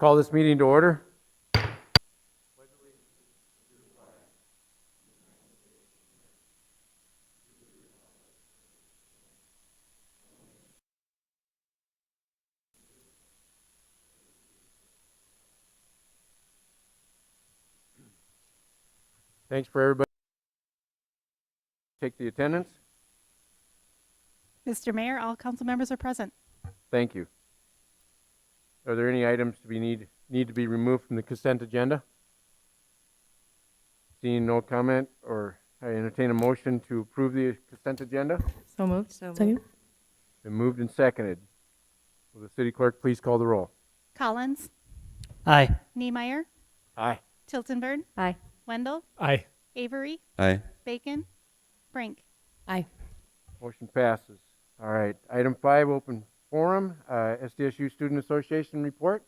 call this meeting to order. Thanks for everybody. Take the attendance. Mr. Mayor, all council members are present. Thank you. Are there any items to be need to be removed from the consent agenda? Seeing no comment, or I entertain a motion to approve the consent agenda. So moved. Second. Been moved and seconded. Will the city clerk please call the roll? Collins, Aye. Niemeyer, Aye. Tiltonburg, Aye. Wendell, Aye. Avery, Aye. Bacon, Brink. Aye. Motion passes. All right. Item 5, open forum. SDSU Student Association report.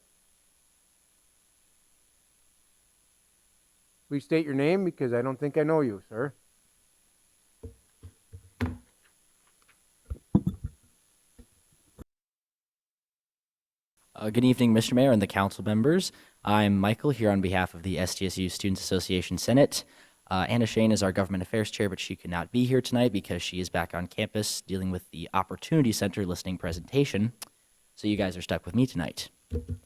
Please state your name because I don't think I know you, sir. Good evening, Mr. Mayor and the council members. I'm Michael here on behalf of the SDSU Students Association Senate. Anna Shane is our government affairs chair, but she could not be here tonight because she is back on campus dealing with the Opportunity Center listening presentation. So you guys are stuck with me tonight.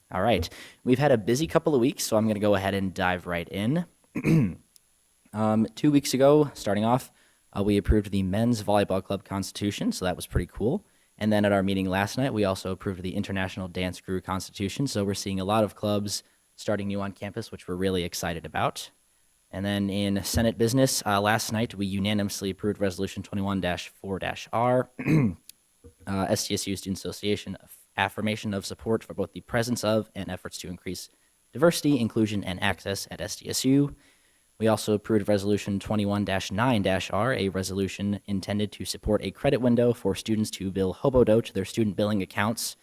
All right. We've had a busy couple of weeks, so I'm going to go ahead and dive right in. 2 weeks ago, starting off, we approved the Men's Volleyball Club Constitution, so that was pretty cool. And then at our meeting last night, we also approved the International Dance Crew Constitution, so we're seeing a lot of clubs starting new on campus, which we're really excited about. And then in Senate business, last night, we unanimously approved Resolution 21-4-R, SDSU Student Association affirmation of support for both the presence of and efforts to increase diversity, inclusion, and access at SDSU. We also approved Resolution 21-9-R, a resolution intended to support a credit window for students to bill Hobodo to their student billing accounts,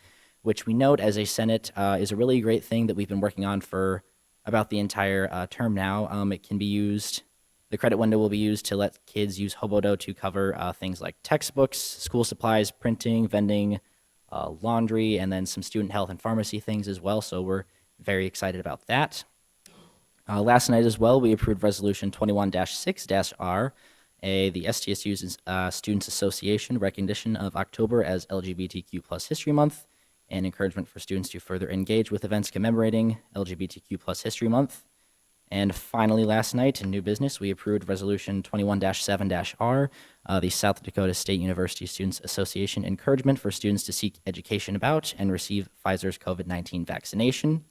which we note as a Senate is a really great thing that we've been working on for about the entire term now. It can be used, the credit window will be used to let kids use Hobodo to cover things like textbooks, school supplies, printing, vending, laundry, and then some student health and pharmacy things as well, so we're very excited about that. Last night as well, we approved Resolution 21-6-R, the SDSU's Students Association recognition of October as LGBTQ+ History Month, and encouragement for students to further engage with events commemorating LGBTQ+ History Month. And finally, last night, in new business, we approved Resolution 21-7-R, the South Dakota State University Students Association encouragement for students to seek education about and receive Pfizer's COVID-19 vaccination.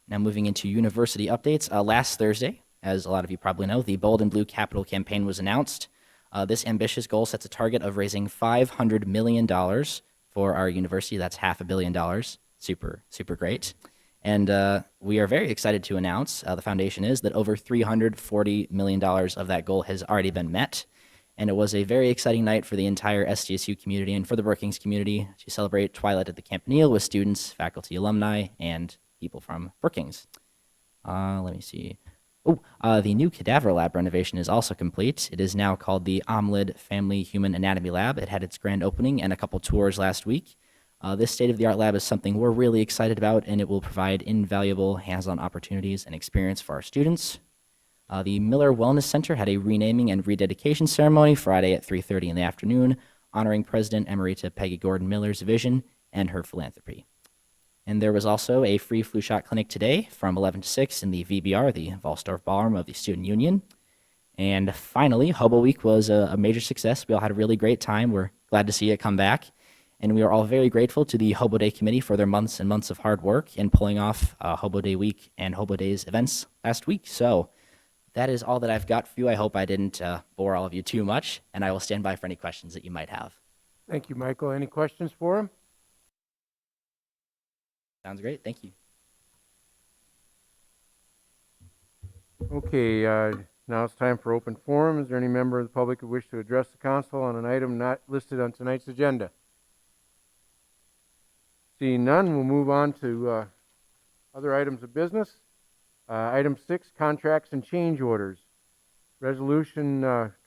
Now moving into university updates, last Thursday, as a lot of you probably know, the Bold and Blue Capital campaign was announced. This ambitious goal sets a target of raising $500 million for our university. That's $500 million. Super, super great. And we are very excited to announce, the foundation is, that over $340 million of that goal has already been met. And it was a very exciting night for the entire SDSU community and for the Brookings community to celebrate Twilight at the Campanile with students, faculty, alumni, and people from Brookings. Let me see. The new cadaver lab renovation is also complete. It is now called the Omlid Family Human Anatomy Lab. It had its grand opening and a couple tours last week. This state-of-the-art lab is something we're really excited about, and it will provide invaluable hands-on opportunities and experience for our students. The Miller Wellness Center had a renaming and rededication ceremony Friday at 3:30 in the afternoon, honoring President Emerita Peggy Gordon Miller's vision and her philanthropy. And there was also a free flu shot clinic today from 11 to 6 in the VBR, the Volsdorf Ballroom of the Student Union. And finally, Hobo Week was a major success. We all had a really great time. We're glad to see it come back. And we are all very grateful to the Hobo Day Committee for their months and months of hard work in pulling off Hobo Day Week and Hobo Days events last week. So that is all that I've got for you. I hope I didn't bore all of you too much, and I will stand by for any questions that you might have. Thank you, Michael. Any questions for him? Sounds great. Thank you. Okay, now it's time for open forum. Is there any member of the public who wish to address the council on an item not listed on tonight's agenda? Seeing none, we'll move on to other items of business. Item 6, contracts and change orders. Resolution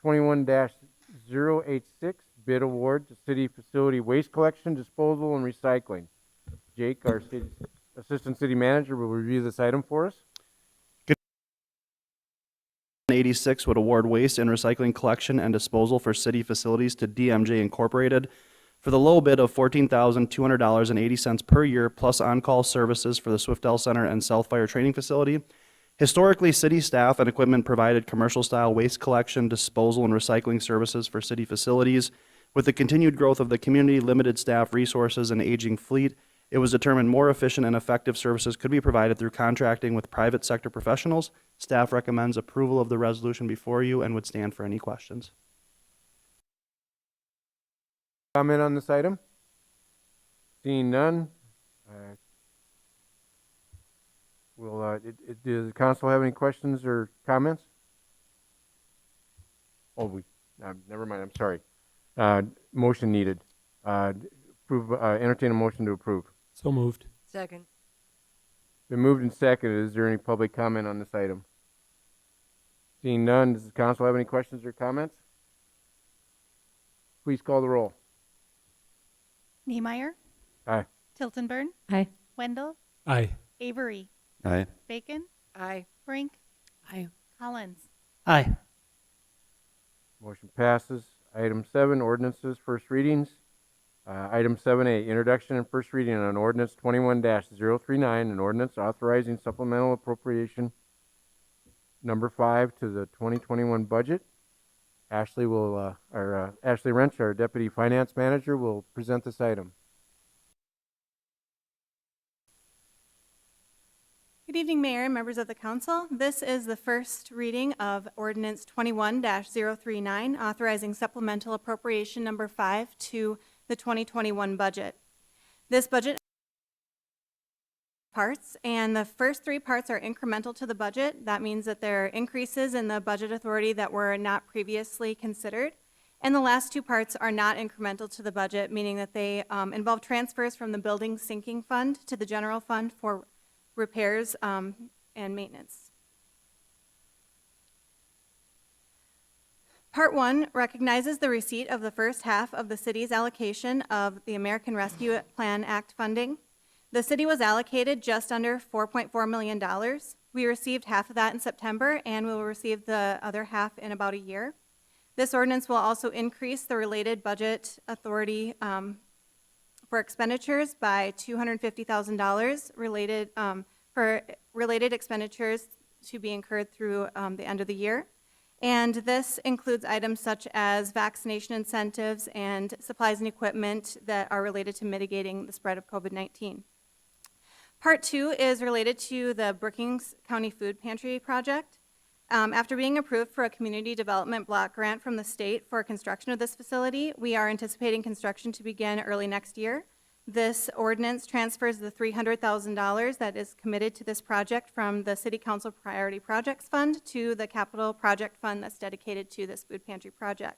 21-086, bid award to city facility waste collection, disposal, and recycling. Jake, our city Assistant City Manager will review this item for us. 86 would award waste and recycling collection and disposal for city facilities to DMJ Incorporated for the low bid of $14,200.80 per year plus on-call services for the Swiftel Center and South Fire Training Facility. Historically, city staff and equipment provided commercial-style waste collection, disposal, and recycling services for city facilities. With the continued growth of the community, limited staff resources, and aging fleet, it was determined more efficient and effective services could be provided through contracting with private sector professionals. Staff recommends approval of the resolution before you and would stand for any questions. Comment on this item? Seeing none, does the council have any questions or comments? Oh, never mind, I'm sorry. Motion needed. Entertain a motion to approve. So moved. Second. Been moved and seconded. Is there any public comment on this item? Seeing none, does the council have any questions or comments? Please call the roll. Niemeyer, Aye. Tiltonburn, Aye. Wendell, Aye. Avery, Aye. Bacon, Aye. Brink, Aye. Collins. Aye. Motion passes. Item 7, ordinances, first readings. Item 7A, introduction and first reading on ordinance 21-039, an ordinance authorizing supplemental appropriation number 5 to the 2021 budget. Ashley Wrench, our Deputy Finance Manager, will present this item. Good evening, Mayor and members of the council. This is the first reading of Ordinance 21-039, authorizing supplemental appropriation number 5 to the 2021 budget. This budget parts, and the first 3 parts are incremental to the budget. That means that there are increases in the budget authority that were not previously considered. And the last 2 parts are not incremental to the budget, meaning that they involve transfers from the building sinking fund to the general fund for repairs and maintenance. Part 1 recognizes the receipt of the first half of the city's allocation of the American Rescue Plan Act funding. The city was allocated just under $4.4 million. We received half of that in September, and we will receive the other half in about a year. This ordinance will also increase the related budget authority for expenditures by $250,000 related for related expenditures to be incurred through the end of the year. And this includes items such as vaccination incentives and supplies and equipment that are related to mitigating the spread of COVID-19. Part 2 is related to the Brookings County Food Pantry project. After being approved for a community development block grant from the state for construction of this facility, we are anticipating construction to begin early next year. This ordinance transfers the $300,000 that is committed to this project from the City Council Priority Projects Fund to the Capital Project Fund that's dedicated to this food pantry project.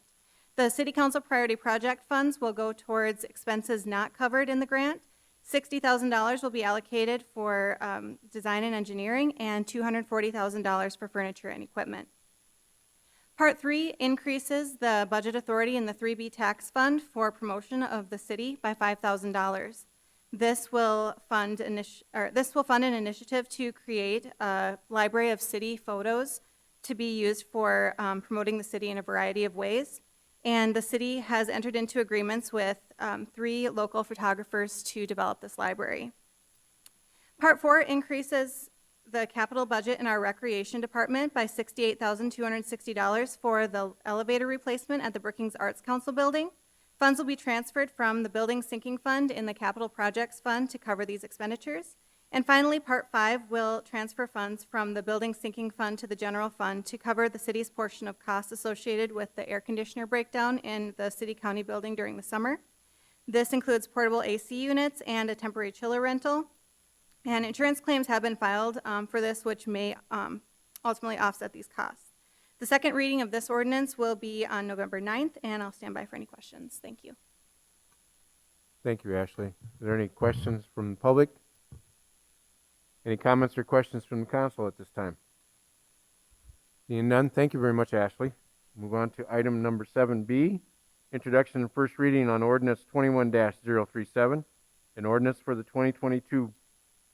The City Council Priority Project Funds will go towards expenses not covered in the grant. $60,000 will be allocated for design and engineering, and $240,000 for furniture and equipment. Part 3 increases the budget authority in the 3B tax fund for promotion of the city by $5,000. This will fund an initiative to create a library of city photos to be used for promoting the city in a variety of ways. And the city has entered into agreements with 3 local photographers to develop this library. Part 4 increases the capital budget in our recreation department by $68,260 for the elevator replacement at the Brookings Arts Council building. Funds will be transferred from the building sinking fund in the capital projects fund to cover these expenditures. And finally, Part 5 will transfer funds from the building sinking fund to the general fund to cover the city's portion of costs associated with the air conditioner breakdown in the city county building during the summer. This includes portable AC units and a temporary chiller rental. And insurance claims have been filed for this, which may ultimately offset these costs. The second reading of this ordinance will be on November 9th, and I'll stand by for any questions. Thank you. Thank you, Ashley. Are there any questions from the public? Any comments or questions from the council at this time? Seeing none, thank you very much, Ashley. Move on to item number 7B, introduction and first reading on ordinance 21-037, an ordinance for the 2022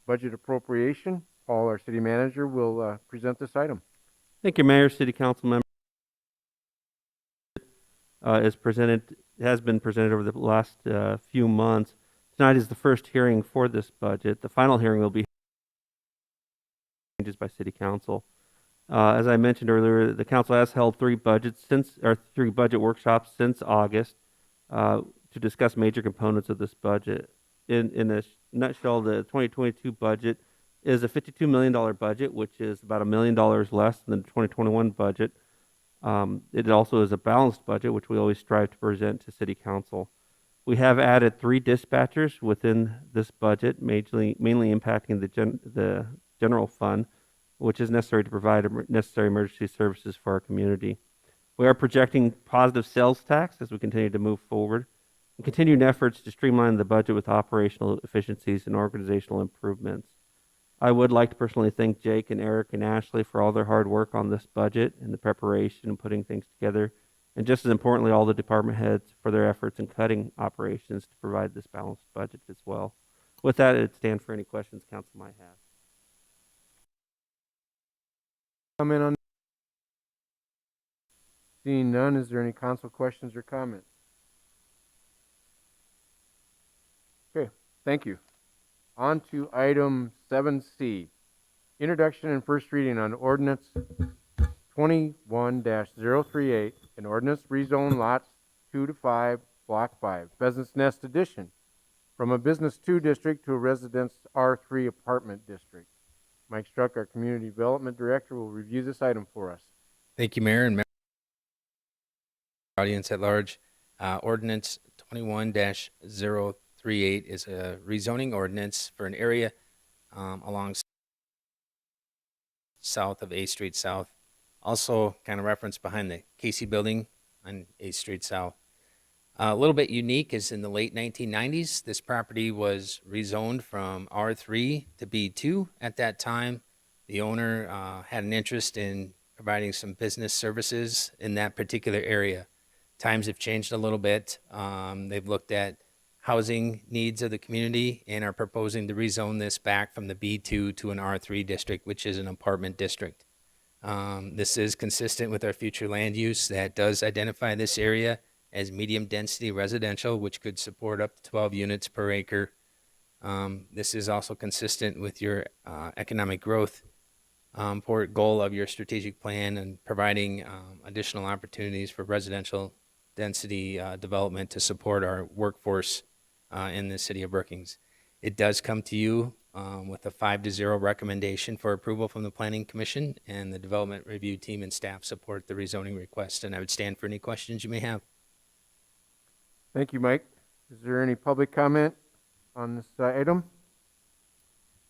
budget appropriation. Paul, our city manager, will present this item. Thank you, Mayor, City Council member. Has been presented over the last few months. Tonight is the first hearing for this budget. The final hearing will be changes by City Council. As I mentioned earlier, the council has held three budget workshops since August to discuss major components of this budget. In a nutshell, the 2022 budget is a $52 million budget, which is about $1 million less than the 2021 budget. It also is a balanced budget, which we always strive to present to City Council. We have added 3 dispatchers within this budget, mainly impacting the general fund, which is necessary to provide necessary emergency services for our community. We are projecting positive sales tax as we continue to move forward, and continued efforts to streamline the budget with operational efficiencies and organizational improvements. I would like to personally thank Jake and Eric and Ashley for all their hard work on this budget and the preparation and putting things together, and just as importantly, all the department heads for their efforts in cutting operations to provide this balanced budget as well. With that, I'd stand for any questions council might have. Comment on? Seeing none, is there any council questions or comments? Okay, thank you. On to item 7C, introduction and first reading on ordinance 21-038, an ordinance rezone lots 2 to 5, block 5, Business Nest Edition, from a Business 2 district to a Residence R3 apartment district. Mike Struck, our Community Development Director, will review this item for us. Thank you, Mayor, and audience at large. Ordinance 21-038 is a rezoning ordinance for an area along south of A Street South. Also kind of referenced behind the Casey building on A Street South. A little bit unique is in the late 1990s, this property was rezoned from R3 to B2. At that time, the owner had an interest in providing some business services in that particular area. Times have changed a little bit. They've looked at housing needs of the community and are proposing to rezone this back from the B2 to an R3 district, which is an apartment district. This is consistent with our future land use that does identify this area as medium density residential, which could support up to 12 units per acre. This is also consistent with your economic growth goal of your strategic plan and providing additional opportunities for residential density development to support our workforce in the city of Brookings. It does come to you with a 5-0 recommendation for approval from the Planning Commission, and the Development Review Team and staff support the rezoning request, and I would stand for any questions you may have. Thank you, Mike. Is there any public comment on this item?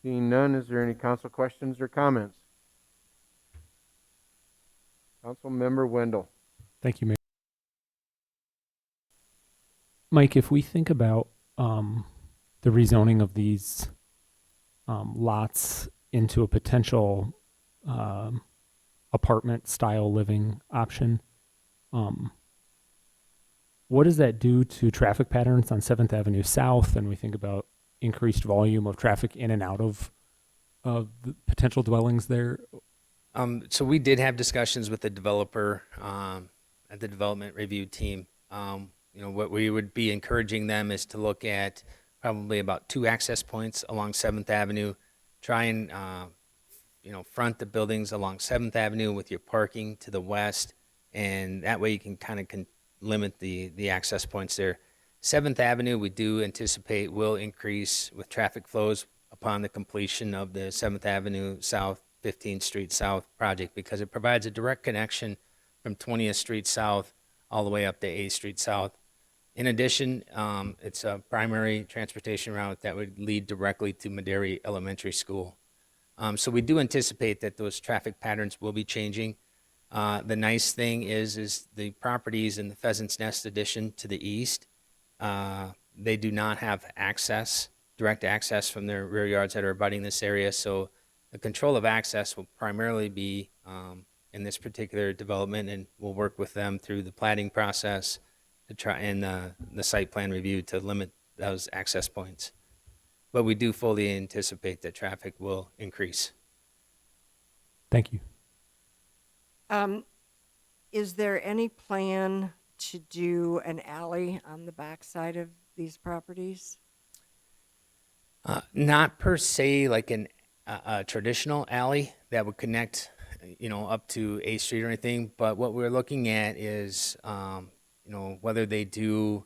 Seeing none, is there any council questions or comments? Councilmember Wendell. Thank you, Mayor. Mike, if we think about the rezoning of these lots into a potential apartment-style living option, what does that do to traffic patterns on 7th Avenue South? And we think about increased volume of traffic in and out of the potential dwellings there. So we did have discussions with the developer at the Development Review Team. What we would be encouraging them is to look at probably about 2 access points along 7th Avenue. Try and front the buildings along 7th Avenue with your parking to the west, and that way you can kind of limit the access points there. 7th Avenue, we do anticipate will increase with traffic flows upon the completion of the 7th Avenue South, 15th Street South project, because it provides a direct connection from 20th Street South all the way up to A Street South. In addition, it's a primary transportation route that would lead directly to Maderi Elementary School. So we do anticipate that those traffic patterns will be changing. The nice thing is the properties in the Pheasant's Nest Edition to the east, they do not have direct access from their rear yards that are abutting this area. So the control of access will primarily be in this particular development, and we'll work with them through the platting process to try and the site plan review to limit those access points. but we do fully anticipate that traffic will increase. Thank you. Is there any plan to do an alley on the backside of these properties? Not per se like a traditional alley that would connect, up to 8th Street or anything, but what we're looking at is, whether they do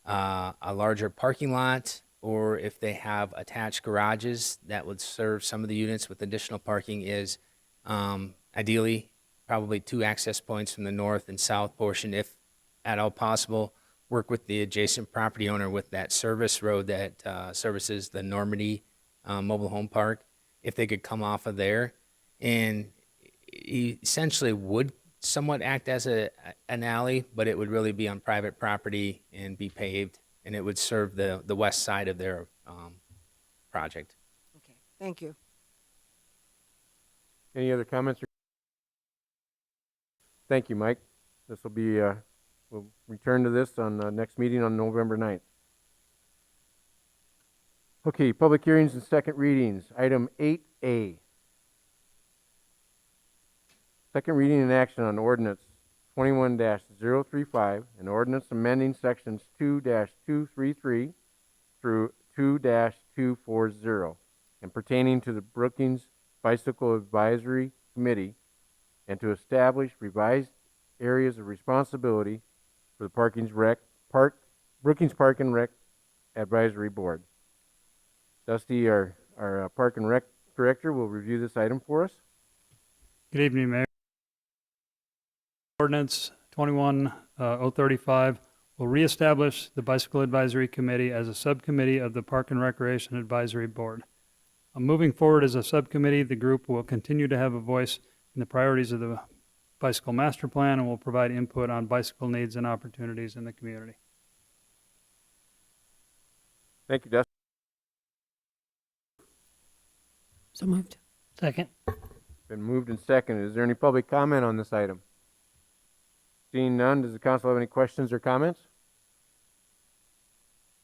a larger parking lot or if they have attached garages that would serve some of the units with additional parking is ideally probably 2 access points from the north and south portion, if at all possible. Work with the adjacent property owner with that service road that services the Normandy mobile home park, if they could come off of there, and essentially would somewhat act as an alley, but it would really be on private property and be paved, and it would serve the west side of their project. Okay, thank you. Any other comments? Thank you, Mike. This will be, we'll return to this on the next meeting on November 9th. Okay, public hearings and second readings. Item 8A. Second reading and action on ordinance 21-035, an ordinance amending sections 2-233 through 2-240 and pertaining to the Brookings Bicycle Advisory Committee and to establish revised areas of responsibility for the Brookings Park and Rec Advisory Board. Dusty, our Park and Rec Director, will review this item for us. Good evening, Mayor. Ordinance 21-035 will reestablish the Bicycle Advisory Committee as a subcommittee of the Park and Recreation Advisory Board. Moving forward as a subcommittee, the group will continue to have a voice in the priorities of the Bicycle Master Plan and will provide input on bicycle needs and opportunities in the community. Thank you, Dusty. So moved. Second. Been moved and seconded. Is there any public comment on this item? Seeing none, does the council have any questions or comments?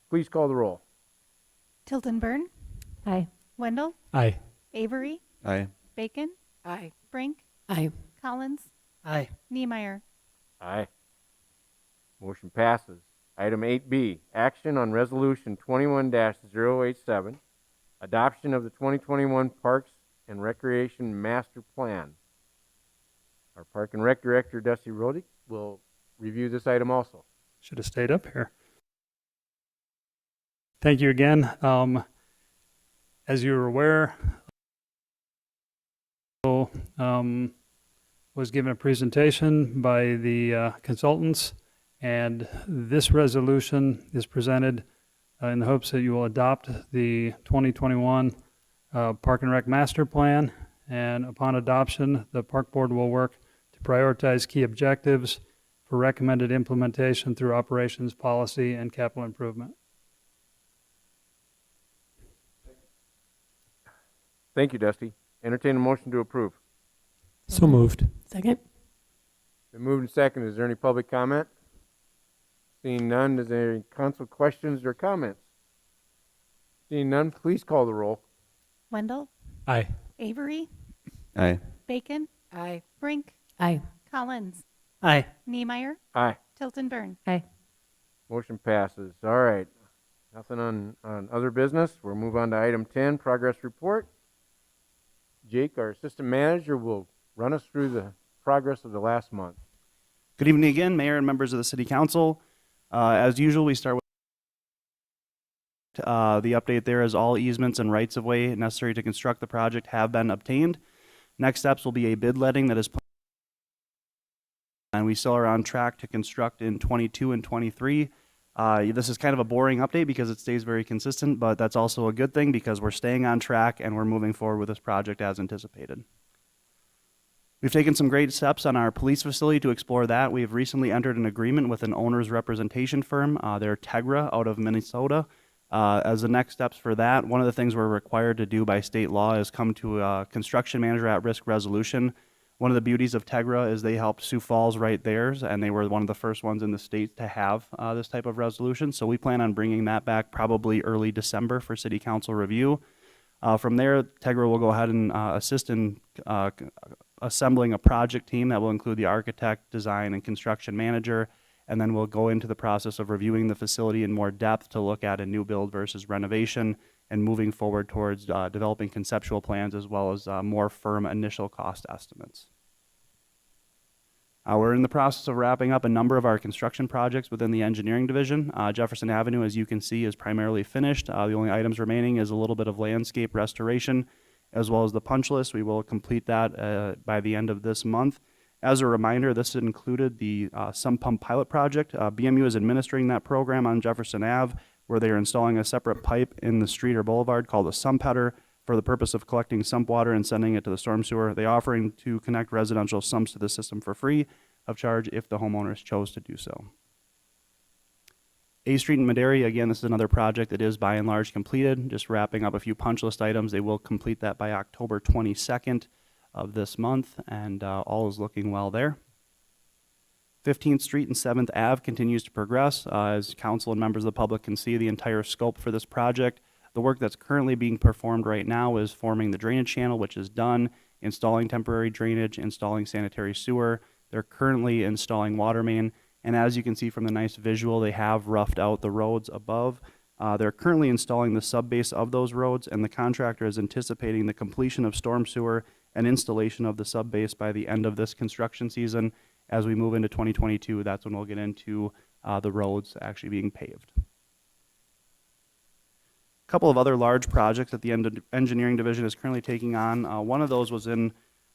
Please call the roll. Tilton Burn, Aye. Wendell, Aye. Avery, Aye. Bacon, Aye. Brink, Aye. Collins, Aye. Niemeyer. Aye. Motion passes. Item 8B, action on resolution 21-087, adoption of the 2021 Parks and Recreation Master Plan. Our Park and Rec Director, Dusty Rodick, will review this item also. Should have stayed up here. Thank you again. As you're aware, was given a presentation by the consultants, and this resolution is presented in the hopes that you will adopt the 2021 Park and Rec Master Plan, and upon adoption, the Park Board will work to prioritize key objectives for recommended implementation through operations, policy, and capital improvement. Thank you, Dusty. Entertain a motion to approve. So moved. Second. Been moved and seconded. Is there any public comment? Seeing none, is there any council questions or comments? Seeing none, please call the roll. Wendell, Aye. Avery, Aye. Bacon, Aye. Brink, Aye. Collins, Aye. Niemeyer, Aye. Tilton Burn. Aye. Motion passes. All right. Nothing on other business. We'll move on to item 10, progress report. Jake, our assistant manager, will run us through the progress of the last month. Good evening again, Mayor and members of the City Council. As usual, we start with the update there is all easements and rights-of-way necessary to construct the project have been obtained. Next steps will be a bid letting that is planned, and we still are on track to construct in 22 and 23. This is kind of a boring update because it stays very consistent, but that's also a good thing because we're staying on track and we're moving forward with this project as anticipated. We've taken some great steps on our police facility to explore that. We have recently entered an agreement with an owner's representation firm. They're Tegra out of Minnesota. As the next steps for that, one of the things we're required to do by state law is come to a construction manager at risk resolution One of the beauties of Tegra is they helped Sioux Falls write theirs, and they were one of the first ones in the state to have this type of resolution. So we plan on bringing that back probably early December for City Council review. From there, Tegra will go ahead and assist in assembling a project team that will include the architect, design, and construction manager, and then we'll go into the process of reviewing the facility in more depth to look at a new build versus renovation and moving forward towards developing conceptual plans as well as more firm initial cost estimates. We're in the process of wrapping up a number of our construction projects within the engineering division. Jefferson Avenue, as you can see, is primarily finished. The only items remaining is a little bit of landscape restoration as well as the punch list. We will complete that by the end of this month. As a reminder, this included the sump pump pilot project. BMU is administering that program on Jefferson Ave, where they are installing a separate pipe in the street or boulevard called a sump header for the purpose of collecting sump water and sending it to the storm sewer. They are offering to connect residential sumps to the system for free of charge if the homeowners chose to do so. A Street in Madera, again, this is another project that is by and large completed. Just wrapping up a few punch list items. They will complete that by October 22nd of this month, and all is looking well there. 15th Street and 7th Ave continues to progress. As council and members of the public can see the entire scope for this project. The work that's currently being performed right now is forming the drainage channel, which is done, installing temporary drainage, installing sanitary sewer. They're currently installing water main, and as you can see from the nice visual, they have roughed out the roads above. They're currently installing the subbase of those roads, and the contractor is anticipating the completion of storm sewer and installation of the subbase by the end of this construction season. As we move into 2022, that's when we'll get into the roads actually being paved. A couple of other large projects that the engineering division is currently taking on. One of those was in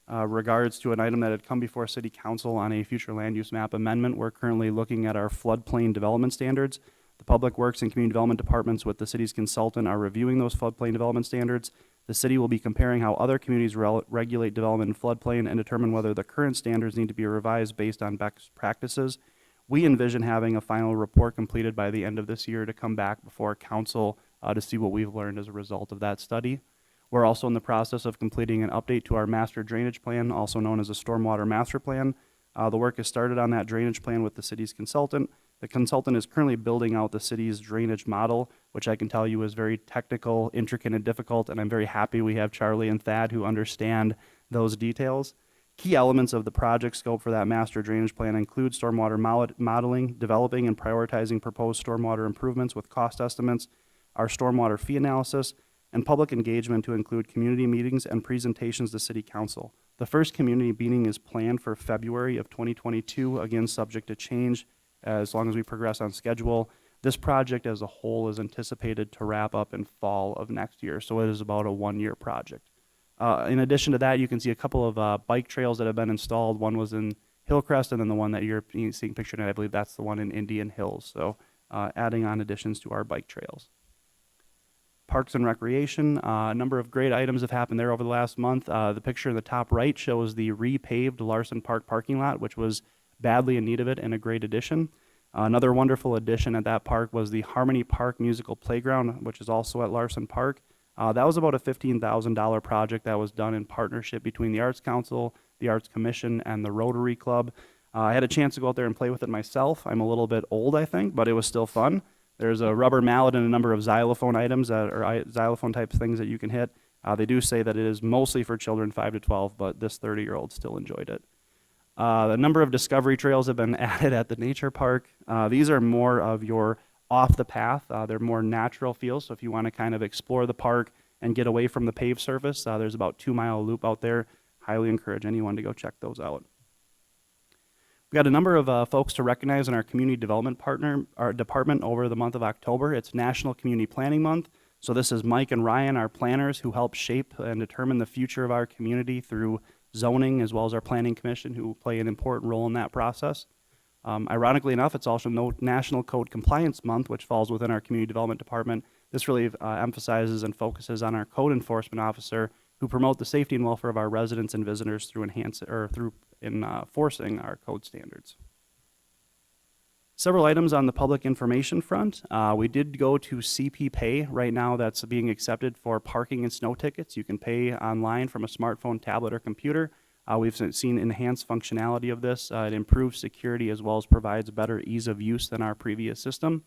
regards to an item that had come before City Council on a future land use map amendment. We're currently looking at our floodplain development standards. The Public Works and Community Development Departments with the city's consultant are reviewing those floodplain development standards. The city will be comparing how other communities regulate development in floodplain and determine whether the current standards need to be revised based on best practices. We envision having a final report completed by the end of this year to come back before council to see what we've learned as a result of that study. We're also in the process of completing an update to our master drainage plan, also known as a stormwater master plan. The work has started on that drainage plan with the city's consultant. The consultant is currently building out the city's drainage model, which I can tell you is very technical, intricate, and difficult, and I'm very happy we have Charlie and Thad who understand those details. Key elements of the project scope for that master drainage plan include stormwater modeling, developing and prioritizing proposed stormwater improvements with cost estimates, our stormwater fee analysis, and public engagement to include community meetings and presentations to City Council. The first community meeting is planned for February of 2022, again subject to change as long as we progress on schedule. This project as a whole is anticipated to wrap up in fall of next year, so it is about a one-year project. In addition to that, you can see a couple of bike trails that have been installed. One was in Hillcrest, and then the one that you're seeing pictured, and I believe that's the one in Indian Hills. So adding on additions to our bike trails. Parks and Recreation, a number of great items have happened there over the last month. The picture in the top right shows the repaved Larson Park parking lot, which was badly in need of it and a great addition. Another wonderful addition at that park was the Harmony Park Musical Playground, which is also at Larson Park. That was about a $15,000 project that was done in partnership between the Arts Council, the Arts Commission, and the Rotary Club. I had a chance to go out there and play with it myself. I'm a little bit old, I think, but it was still fun. There's a rubber mallet and a number of xylophone items or xylophone type things that you can hit. They do say that it is mostly for children 5 to 12, but this 30-year-old still enjoyed it. A number of discovery trails have been added at the nature park. These are more of your off the path. They're more natural feels, so if you want to kind of explore the park and get away from the paved surface, there's about a 2-mile loop out there. Highly encourage anyone to go check those out. We've got a number of folks to recognize in our community development department over the month of October. It's National Community Planning Month. So this is Mike and Ryan, our planners, who help shape and determine the future of our community through zoning, as well as our planning commission, who play an important role in that process. Ironically enough, it's also National Code Compliance Month, which falls within our community development department. This really emphasizes and focuses on our code enforcement officer, who promote the safety and welfare of our residents and visitors through enforcing our code standards. Several items on the public information front. We did go to CP Pay. Right now that's being accepted for parking and snow tickets. You can pay online from a smartphone, tablet, or computer. We've seen enhanced functionality of this. It improves security as well as provides better ease of use than our previous system.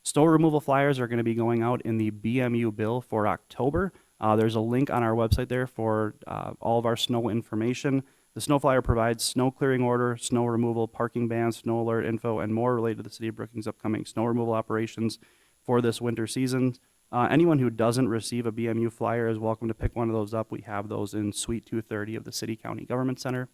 Snow removal flyers are going to be going out in the BMU bill for October. There's a link on our website there for all of our snow information. The snow flyer provides snow clearing order, snow removal, parking bans, snow alert info, and more related to the City of Brookings' upcoming snow removal operations for this winter season. Anyone who doesn't receive a BMU flyer is welcome to pick one of those up. We have those in Suite 230 of the City County Government Center.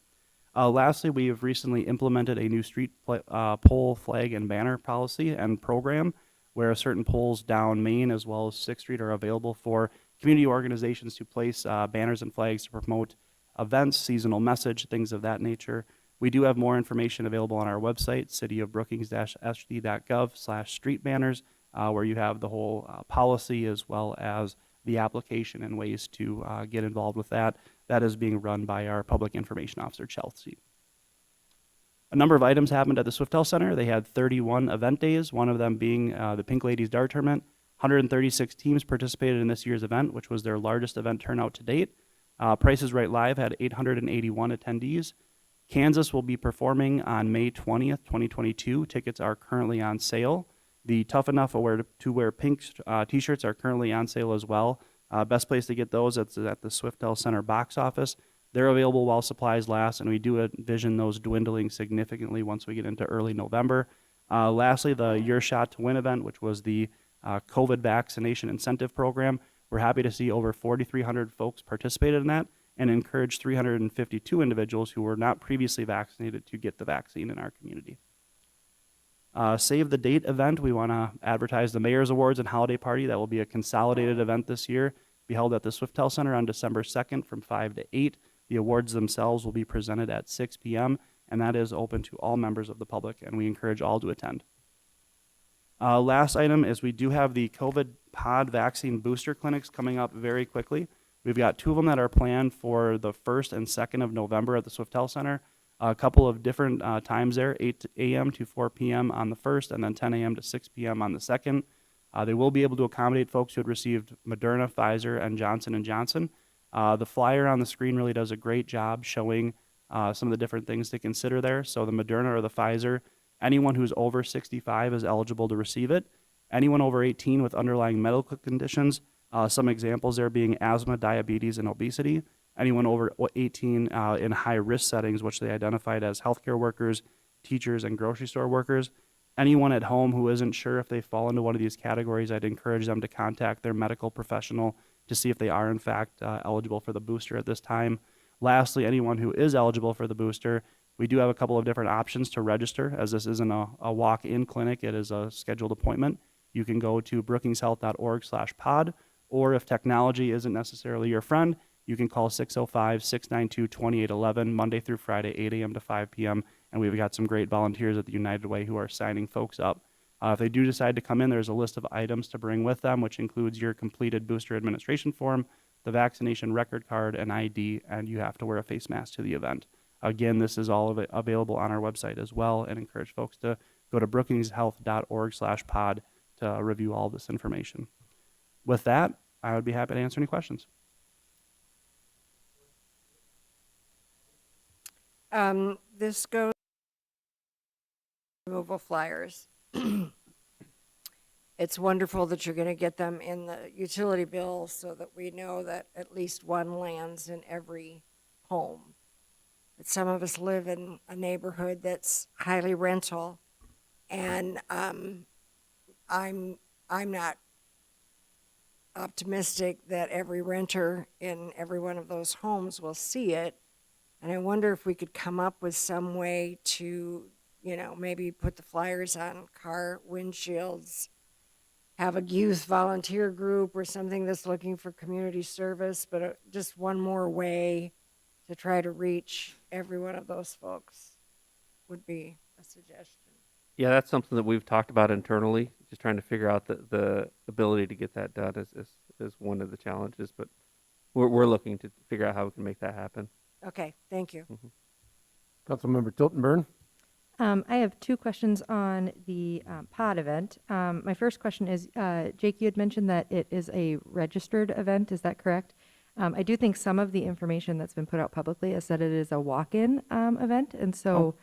Lastly, we have recently implemented a new street pole, flag, and banner policy and program where certain poles down Main as well as 6th Street are available for community organizations to place banners and flags to promote events, seasonal message, things of that nature. We do have more information available on our website, cityofbrookings-sd.gov/street banners, where you have the whole policy as well as the application and ways to get involved with that. That is being run by our Public Information Officer, Chelsea. A number of items happened at the Swiftel Center. They had 31 event days, one of them being the Pink Ladies Dart Tournament. 136 teams participated in this year's event, which was their largest event turnout to date. Price is Right Live had 881 attendees. Kansas will be performing on May 20th, 2022. Tickets are currently on sale. The Tough Enough to Wear Pink t-shirts are currently on sale as well. Best place to get those is at the Swiftel Center box office. They're available while supplies last, and we do envision those dwindling significantly once we get into early November. Lastly, the Your Shot to Win event, which was the COVID vaccination incentive program. We're happy to see over 4,300 folks participated in that and encourage 352 individuals who were not previously vaccinated to get the vaccine in our community. Save the Date event, we want to advertise the Mayor's Awards and Holiday Party. That will be a consolidated event this year, be held at the Swiftel Center on December 2nd from 5 to 8. The awards themselves will be presented at 6 p.m., and that is open to all members of the public, and we encourage all to attend. Last item is we do have the COVID pod vaccine booster clinics coming up very quickly. We've got 2 of them that are planned for the 1st and 2nd of November at the Swiftel Center. A couple of different times there, 8 a.m. to 4 p.m. on the 1st, and then 10 a.m. to 6 p.m. on the 2nd. They will be able to accommodate folks who had received Moderna, Pfizer, and Johnson & Johnson. The flyer on the screen really does a great job showing some of the different things to consider there. So the Moderna or the Pfizer, anyone who's over 65 is eligible to receive it. Anyone over 18 with underlying medical conditions, some examples there being asthma, diabetes, and obesity. Anyone over 18 in high-risk settings, which they identified as healthcare workers, teachers, and grocery store workers. Anyone at home who isn't sure if they fall into one of these categories, I'd encourage them to contact their medical professional to see if they are, in fact, eligible for the booster at this time. Lastly, anyone who is eligible for the booster, we do have a couple of different options to register, as this isn't a walk-in clinic. It is a scheduled appointment. You can go to brookingshealth.org/pod, or if technology isn't necessarily your friend, you can call 605-692-2811 Monday through Friday, 8 a.m. to 5 p.m., and we've got some great volunteers at the United Way who are signing folks up. If they do decide to come in, there's a list of items to bring with them, which includes your completed booster administration form, the vaccination record card, and ID, and you have to wear a face mask to the event. Again, this is all of it available on our website as well, and encourage folks to go to brookingshealth.org/pod to review all this information. With that, I would be happy to answer any questions. This goes removal flyers. It's wonderful that you're going to get them in the utility bill so that we know that at least one lands in every home. But some of us live in a neighborhood that's highly rental, and I'm not optimistic that every renter in every one of those homes will see it. And I wonder if we could come up with some way to, maybe put the flyers on car windshields, have a youth volunteer group or something that's looking for community service, but just one more way to try to reach every one of those folks would be a suggestion. Yeah, that's something that we've talked about internally, just trying to figure out the ability to get that done is one of the challenges, but we're looking to figure out how we can make that happen. Okay, thank you. Councilmember Tilton-Burn. I have 2 questions on the pod event. My first question is, Jake, you had mentioned that it is a registered event. Is that correct? I do think some of the information that's been put out publicly has said it is a walk-in event, and so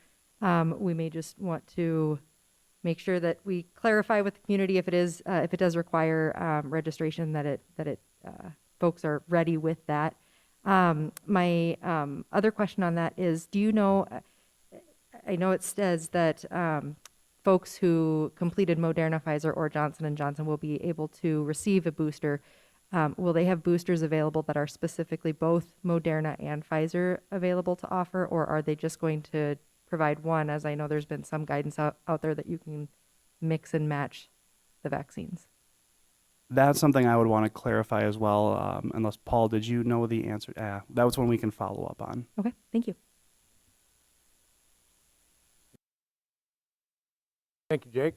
we may just want to make sure that we clarify with the community if it does require registration, that folks are ready with that. My other question on that is, do you know? I know it says that folks who completed Moderna, Pfizer, or Johnson & Johnson will be able to receive a booster. Will they have boosters available that are specifically both Moderna and Pfizer available to offer, or are they just going to provide one, as I know there's been some guidance out there that you can mix and match the vaccines? That's something I would want to clarify as well, unless, Paul, did you know the answer? That was one we can follow up on. Okay, thank you. Thank you, Jake.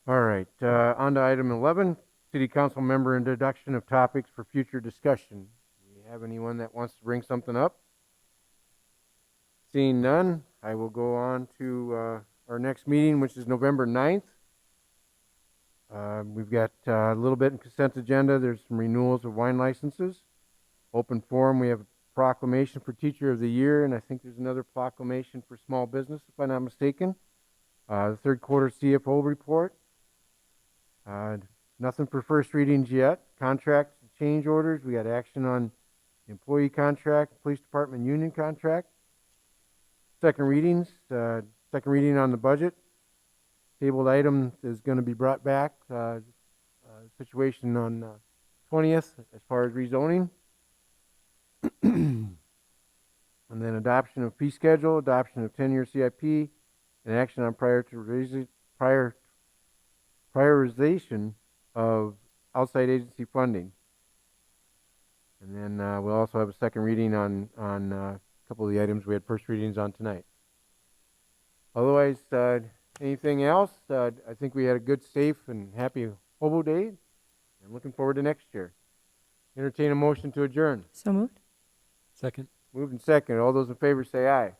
All right, on to item 11, City Council member introduction of topics for future discussion. Do you have anyone that wants to bring something up? Seeing none, I will go on to our next meeting, which is November 9th. We've got a little bit in consent agenda. There's some renewals of wine licenses. Open forum, we have a proclamation for Teacher of the Year, and I think there's another proclamation for small business, if I'm not mistaken. The third quarter CFO report. Nothing for first readings yet. Contract change orders. We got action on employee contract, police department union contract. Second readings. Second reading on the budget. Tabled item is going to be brought back. Situation on 20th as far as rezoning. And then adoption of fee schedule, adoption of 10-year CIP, and action on prioritization of outside agency funding. And then we'll also have a second reading on a couple of the items we had first readings on tonight. Otherwise, anything else? I think we had a good, safe, and happy Hobo Day, and looking forward to next year. Entertain a motion to adjourn. So moved. Second. Moved and second. All those in favor say aye. Aye.